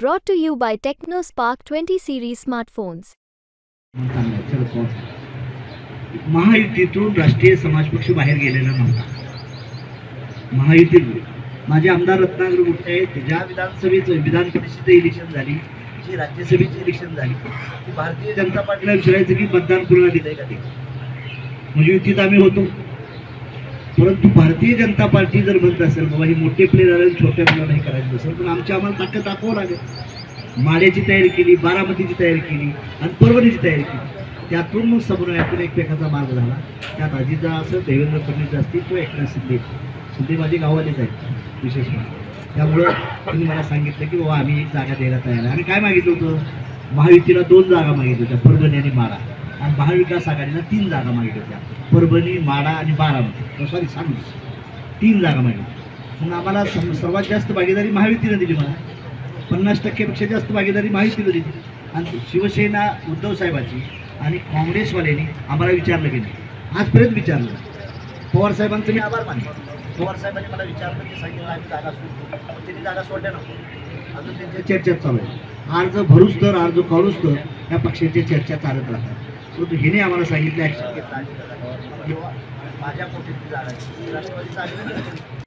Brought to you by TechnoSpark 20 series smartphones. महायुतीतून राष्ट्रीय समाज पक्ष बाहेर गेलेला नव्हता. महायुतीत माझे आमदार रत्नाकर गुट्टे ज्या विधानसभेचं विधान परिषद इलेक्शन झाली, जी राज्यसभेची इलेक्शन झाली, ती भारतीय जनता पार्टीला विचारायचं की मतदान पूर्ण दिलंय का ते. म्हणजे युतीत आम्ही होतो, परंतु भारतीय जनता पार्टी जर म्हणत असेल बाबा ही मोठे प्लेयर आले छोट्या प्लेयरला हे करायचं नसेल, पण आम्हाला ताकद दाखवावं लागेल. माड्याची तयारी केली, बारामतीची तयारी केली आणि परभणीची तयारी केली. त्यातून मग समन्वयातून एकमेकाचा मार्ग झाला. त्यात अजितदा असं देवेंद्र फडणवीस असतील तो एकनाथ शिंदे माझे गावालेच आहेत विशेष म्हणजे. त्यामुळं त्यांनी मला सांगितलं की बाबा आम्ही एक जागा द्यायला तयार आहे. आणि काय मागितलं होतं, महायुतीला 2 जागा मागितल्या होत्या, परभणी आणि माडा. आणि महाविकास आघाडीला 3 जागा मागितल्या होत्या, परभणी, माडा आणि बारामती, सॉरी सांगली, 3 जागा मागितल्या. मग आम्हाला सर्वात जास्त भागीदारी महायुतीनं दिली. मला 50% जास्त भागीदारी महायुतीनं दिली. आणि शिवसेना उद्धव साहेबांची आणि काँग्रेसवाल्यांनी आम्हाला विचारलं की नाही, आजपर्यंत विचारलं. पवार साहेबांचं मी आभार मानले. पवार साहेबांनी मला विचारलं की सांगितलं आम्ही जागा सोडतो, त्यांनी जागा सोडल्या नको. अजून त्यांच्या चर्चा चालू आहे. अर्ज भरूच तर अर्ज काढूच तर या पक्षाच्या चर्चा चालत राहतात. परंतु हेने आम्हाला सांगितलं ॲक्शन घेतला, माझ्या पोटीची जागा राष्ट्रवादी जागा